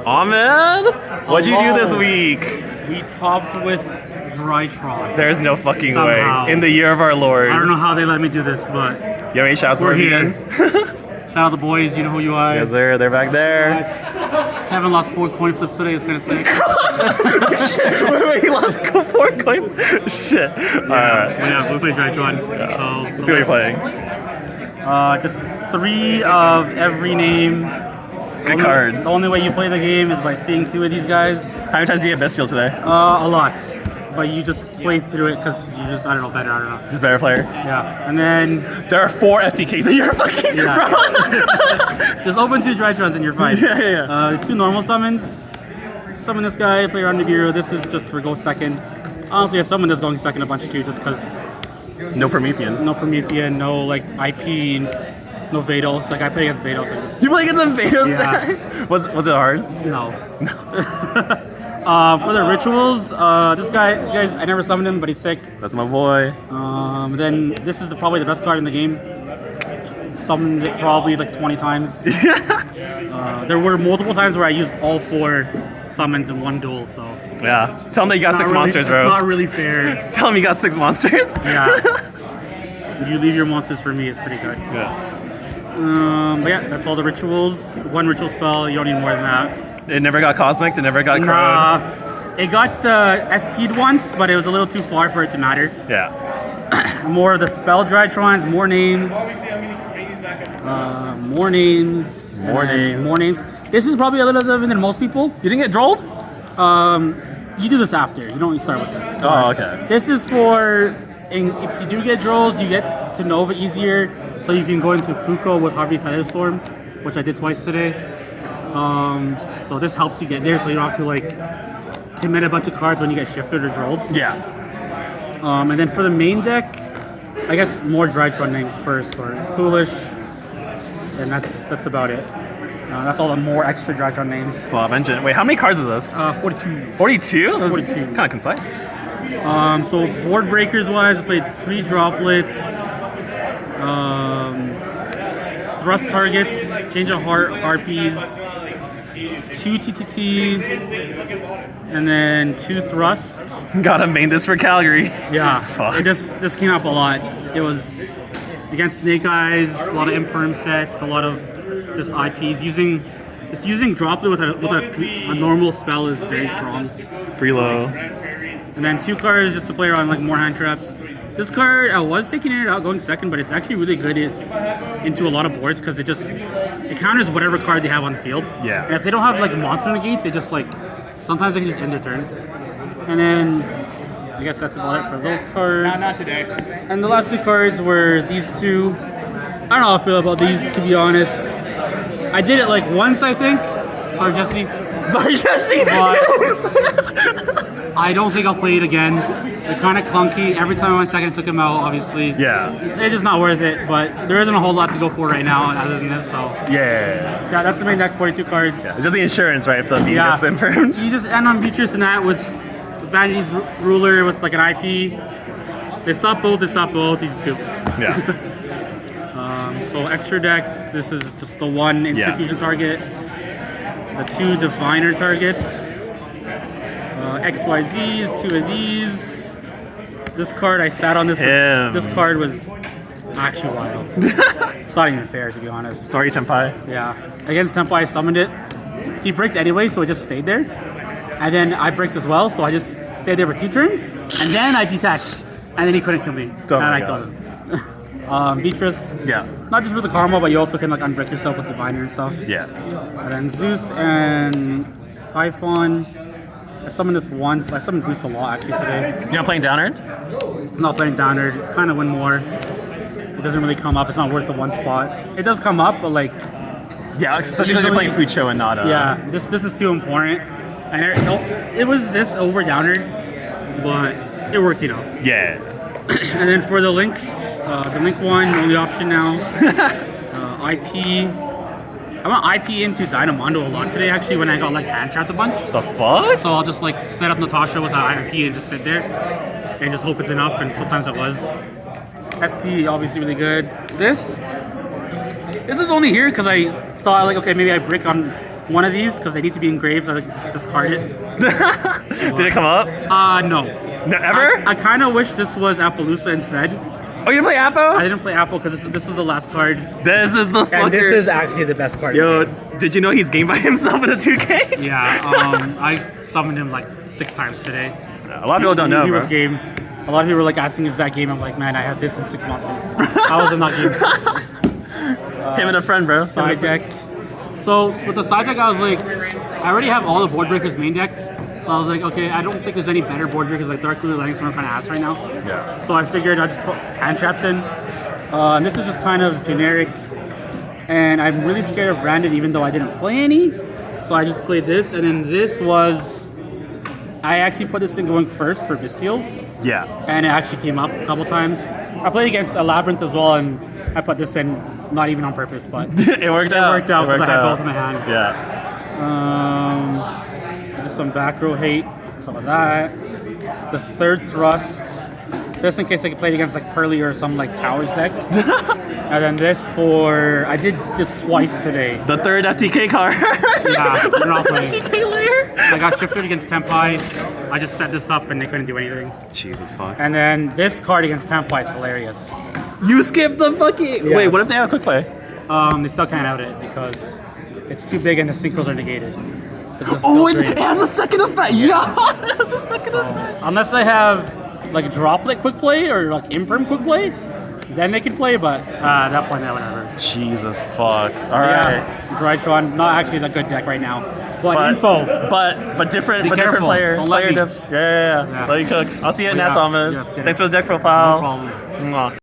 Ahmed, what'd you do this week? We topped with Drytron. There's no fucking Somehow. way. In the year of our Lord. I don't know how they let me do this, but You have any shouts we're for me? here. Shout out the boys, you know who you are. Yes, sir. They're back there. Kevin lost 4 coin flips today, it's kind of sick. Wait, he lost 4 coin. Shit. Yeah, we played Drytron. So Let's see what you're playing. just 3 of every name. Good cards. The only way you play the game is by seeing 2 of these guys. How many times did you get Bestial today? A lot. But you just play through it because you just, I don't know, better, I don't know. Just better player. Yeah, and then There are 4 FTKs in your fucking yeah. Just open 2 Drytrons in your fight. Yeah. 2 normal summons. Summon this guy, play around Nibiru. This is just for go second. Honestly, I summoned this going second a bunch too, just because No Promethean. no Promethean, no like IP, no Vados. Like I play against Vados, I just You play against a Vados Yeah. deck? Was it hard? no. For the rituals, this guy's I never summoned him, but he's sick. That's my boy. Then this is probably the best card in the game. Summoned it probably like 20 times. There were multiple times where I used all 4 summons in one duel, so Yeah. Tell him that you got 6 monsters, bro. It's not really fair. Tell him you got 6 monsters. Yeah. You leave your monsters for me, it's pretty good. Yeah. But yeah, that's all the rituals. 1 ritual spell, you don't need more than that. It never got Cosmic. It never got Crowed. It got SP'd once, but it was a little too far for it to matter. Yeah. More of the spell Drytrons, more names. More names. More names. More names. This is probably a little different than most people. You didn't get drolled? You do this after. You don't start with this. Oh, okay. This is for, if you do get drolled, you get to Nova easier, so you can go into Fuko with Harvey Featherstorm, which I did twice today. So this helps you get there, so you don't have to like commit a bunch of cards when you get shifted or drolled. Yeah. And then for the main deck, I guess more Drytron names first, or Foolish, and that's about it. That's all the more extra Drytron names. So I'll mention. Wait, how many cards is this? 42. 42? That's 42. Kind of concise. So board breakers wise, I played 3 droplets, thrust targets, change of heart, harpies, 2 TTT, and then 2 thrust. Gotta main this for Calgary. Yeah, Fuck. this came up a lot. It was against Snake Eyes, a lot of imperm sets, a lot of just IPs. Using droplet with a normal spell is very strong. Freelo. And then 2 cards just to play around like more hand traps. This card, I was taking it out going second, but it's actually really good into a lot of boards because it counters whatever card they have on the field. Yeah. And if they don't have like monster negates, it just like sometimes they can just end their turn. And then I guess that's about it for those cards. Not today. And the last 2 cards were these 2. I don't know how I feel about these, to be honest. I did it like once, I think. Sorry, Jesse. Sorry, Jesse. But I don't think I'll play it again. They're kind of clunky. Every time I went second, I took them out, obviously. Yeah. It's just not worth it, but there isn't a whole lot to go for right now other than this, so. Yeah. Yeah, that's the main deck, 42 cards. It's just the insurance, right? If the beam Yeah. gets infirmed. You just end on Beatrice and that with Vanity's Ruler with like an IP. They stop both, you just scoop. Yeah. So extra deck, this is just the 1 instant fusion target. The 2 diviner targets. XYZs, 2 of these. This card, I sat on this. This card was actually wild. It's not even fair, to be honest. Sorry, Tenpai. Yeah. Against Tempai, I summoned it. He bricked anyway, so it just stayed there. And then I bricked as well, so I just stayed there for 2 turns. And then I detached. And then he couldn't kill me. Oh and I my killed him. Beatrice. Yeah. Not just for the combo, but you also can like unbreak yourself with Diviner and stuff. Yeah. And then Zeus and Typhon. I summoned this once. I summoned Zeus a lot actually today. You're not playing Downard? I'm not playing Downer. Kind of win more. It doesn't really come up. It's not worth the 1 spot. It does come up, but like. Yeah, especially because you're playing Fucho and not. Yeah, this is too important. And it was this over Downer, but it worked enough. Yeah. And then for the links, the link one, only option now. IP. I went IP into Dynamondo a lot today actually when I got like hand trapped a bunch. The fuck? So I'll just like set up Natasha with an IP and just sit there and just hope it's enough, and sometimes it was. SP obviously really good. This is only here because I thought like, okay, maybe I brick on one of these because they need to be engraved, so I just discard it. Did it come up? No. No, ever? I kind of wish this was Appaloosa instead. Oh, you play Apple? I didn't play Apple because this is the last card. This is the fucker. And this is actually the best card. Yo, did you know he's game by himself in a 2K? Yeah, I summoned him like 6 times today. A lot of people don't know, He bro. was game. A lot of people were like asking, is that game? I'm like, man, I have this in 6 monsters. I was in that game. Him and a friend, bro. Side deck. So with the side deck, I was like, I already have all the board breakers main decked. So I was like, okay, I don't think there's any better board breakers. Like Dark Blue Lightning Storm kind of ass right now. Yeah. So I figured I'd just put hand traps in. And this is just kind of generic. And I'm really scared of Brandon, even though I didn't play any. So I just played this, and then this was, I actually put this thing going first for Bystials. Yeah. And it actually came up a couple times. I played against a Labyrinth as well, and I put this in, not even on purpose, but It worked out. It worked out because I had both in my hand. Yeah. Just some back row hate, some of that. The third thrust, just in case I could play it against like Pearly or some like Towers deck. And then this for, I did this twice today. The third FTK card. Yeah, we're not playing. FTK layer. I got shifted against Tempai. I just set this up and they couldn't do anything. Jesus fuck. And then this card against Tempai is hilarious. You skipped the fucking. Yes. Wait, what if they have a quick play? They still can't out it because it's too big and the synchros are negated. Oh, it has a second effect. Yeah, it has a second effect. Unless I have like droplet quick play or like imperm quick play, then they can play. But at that point, whatever. Jesus fuck. All right. Drytron, not actually a good deck right now. But info. But different. Be But different careful. player. Don't let player me. Yeah. Let you cook. I'll see you at Yeah. Nats, Almond. Yes, get it. Thanks for the deck profile. No problem. Mwah.